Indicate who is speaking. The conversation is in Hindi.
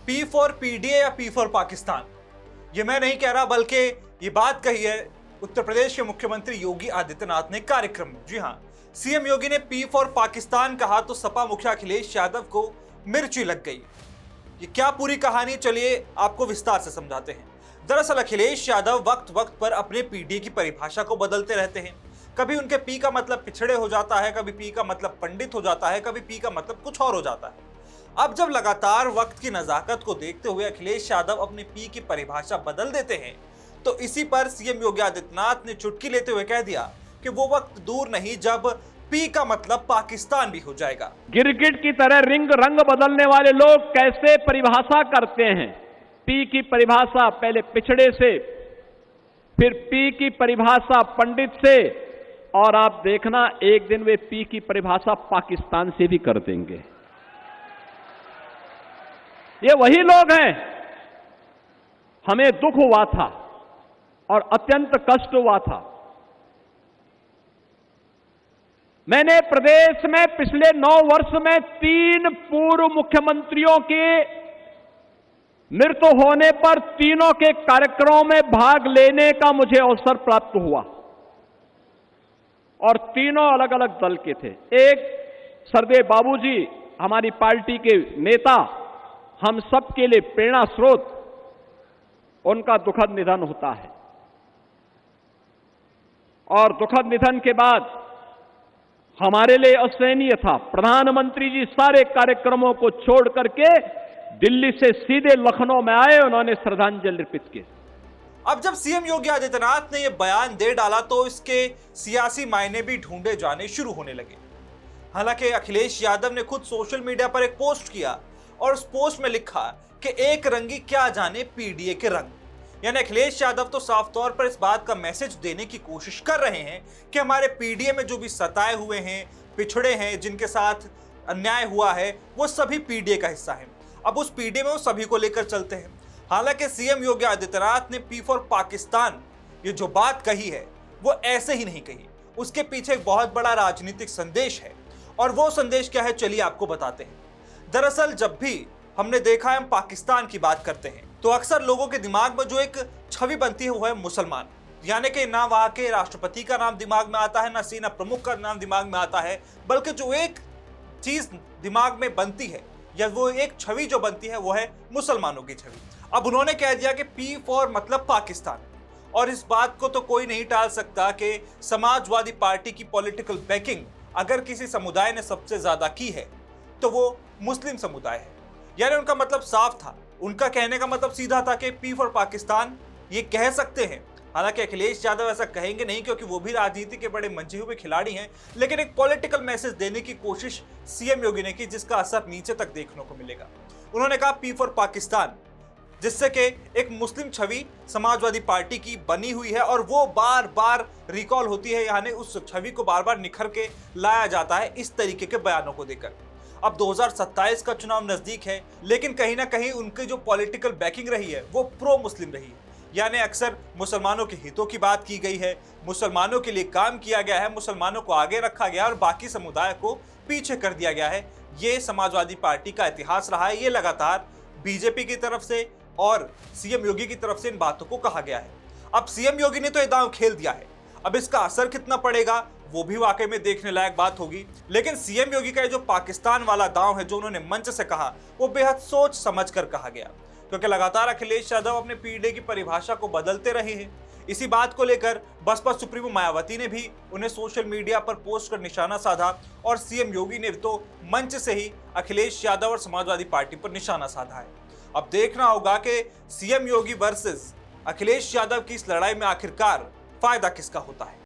Speaker 1: पी फॉर पीडीए या पी फॉर पाकिस्तान, ये मैं नहीं कह रहा, बल्कि ये बात कही है उत्तर प्रदेश के मुख्यमंत्री योगी आदित्यनाथ ने कार्यक्रम में। जी हां, सीएम योगी ने पी फॉर पाकिस्तान कहा तो सपा मुखिया अखिलेश यादव को मिर्ची लग गई। ये क्या पूरी कहानी, चलिए आपको विस्तार से समझाते हैं। दरअसल अखिलेश यादव वक्त वक्त पर अपने पीडीए की परिभाषा को बदलते रहते हैं। कभी उनके पी का मतलब पिछड़े हो जाता है, कभी पी का मतलब पंडित हो जाता है, कभी पी का मतलब कुछ और हो जाता है। अब जब लगातार वक्त की नजाकत को देखते हुए अखिलेश यादव अपने पी की परिभाषा बदल देते हैं, तो इसी पर सीएम योगी आदित्यनाथ ने चुटकी लेते हुए कह दिया कि वो वक्त दूर नहीं जब पी का मतलब पाकिस्तान भी हो जाएगा।
Speaker 2: गिरगिट की तरह रंग बदलने वाले लोग कैसे परिभाषा करते हैं। पी की परिभाषा पहले पिछड़े से, फिर पी की परिभाषा पंडित से, और आप देखना एक दिन वे पी की परिभाषा पाकिस्तान से भी कर देंगे। ये वही लोग हैं। हमें दुख हुआ था और अत्यंत कष्ट हुआ था। मैंने प्रदेश में पिछले 9 वर्ष में 3 पूर्व मुख्यमंत्रियों के मृत्यु होने पर तीनों के कार्यक्रमों में भाग लेने का मुझे अवसर प्राप्त हुआ, और तीनों अलग अलग दल के थे। एक सरदेव बाबूजी हमारी पार्टी के नेता, हम सबके लिए प्रेरणा स्रोत, उनका दुखद निधन होता है, और दुखद निधन के बाद हमारे लिए असहनीय था। प्रधानमंत्री जी सारे कार्यक्रमों को छोड़ करके दिल्ली से सीधे लखनऊ में आए, उन्होंने श्रद्धांजलि अर्पित की।
Speaker 1: अब जब सीएम योगी आदित्यनाथ ने यह बयान दे डाला तो इसके सियासी मायने भी ढूंढे जाने शुरू होने लगे। हालांकि अखिलेश यादव ने खुद सोशल मीडिया पर एक पोस्ट किया और उस पोस्ट में लिखा कि एक रंगी क्या जाने पीडीए के रंग। यानी अखिलेश यादव तो साफ तौर पर इस बात का मैसेज देने की कोशिश कर रहे हैं कि हमारे पीडीए में जो भी सताए हुए हैं, पिछड़े हैं, जिनके साथ अन्याय हुआ है, वो सभी पीडीए का हिस्सा है। अब उस पीडीए में वो सभी को लेकर चलते हैं। हालांकि सीएम योगी आदित्यनाथ ने पी फॉर पाकिस्तान ये जो बात कही है वो ऐसे ही नहीं कही, उसके पीछे एक बहुत बड़ा राजनीतिक संदेश है। और वो संदेश क्या है, चलिए आपको बताते हैं। दरअसल जब भी हमने देखा है हम पाकिस्तान की बात करते हैं तो अक्सर लोगों के दिमाग में जो एक छवि बनती है वो है मुसलमान। यानी कि ना वहां के राष्ट्रपति का नाम दिमाग में आता है, ना सेना प्रमुख का नाम दिमाग में आता है, बल्कि जो एक चीज दिमाग में बनती है या वो एक छवि जो बनती है वो है मुसलमानों की छवि। अब उन्होंने कह दिया कि पी फॉर मतलब पाकिस्तान, और इस बात को तो कोई नहीं टाल सकता कि समाजवादी पार्टी की पॉलिटिकल बैकिंग अगर किसी समुदाय ने सबसे ज्यादा की है तो वो मुस्लिम समुदाय है। यानी उनका मतलब साफ था, उनका कहने का मतलब सीधा था कि पी फॉर पाकिस्तान ये कह सकते हैं। हालांकि अखिलेश यादव ऐसा कहेंगे नहीं क्योंकि वो भी राजनीति के बड़े मंझे हुए खिलाड़ी हैं, लेकिन एक पॉलिटिकल मैसेज देने की कोशिश सीएम योगी ने की जिसका असर नीचे तक देखने को मिलेगा। उन्होंने कहा पी फॉर पाकिस्तान, जिससे कि एक मुस्लिम छवि समाजवादी पार्टी की बनी हुई है और वो बार बार रिकॉल होती है, यानी उस छवि को बार बार निखर के लाया जाता है इस तरीके के बयानों को देकर। अब 2027 का चुनाव नजदीक है, लेकिन कहीं ना कहीं उनकी जो पॉलिटिकल बैकिंग रही है वो प्रो मुस्लिम रही है। यानी अक्सर मुसलमानों के हितों की बात की गई है, मुसलमानों के लिए काम किया गया है, मुसलमानों को आगे रखा गया और बाकी समुदाय को पीछे कर दिया गया है। ये समाजवादी पार्टी का इतिहास रहा है। ये लगातार बीजेपी की तरफ से और सीएम योगी की तरफ से इन बातों को कहा गया है। अब सीएम योगी ने तो ये दांव खेल दिया है, अब इसका असर कितना पड़ेगा वो भी वाकई में देखने लायक बात होगी। लेकिन सीएम योगी का जो पाकिस्तान वाला दांव है जो उन्होंने मंच से कहा वो बेहद सोच समझ कर कहा गया, क्योंकि लगातार अखिलेश यादव अपने पीडीए की परिभाषा को बदलते रहे हैं। इसी बात को लेकर बसपा सुप्रीमो मायावती ने भी उन्हें सोशल मीडिया पर पोस्ट कर निशाना साधा और सीएम योगी ने तो मंच से ही अखिलेश यादव और समाजवादी पार्टी पर निशाना साधा है। अब देखना होगा कि सीएम योगी वर्सेस अखिलेश यादव की इस लड़ाई में आखिरकार फायदा किसका होता है।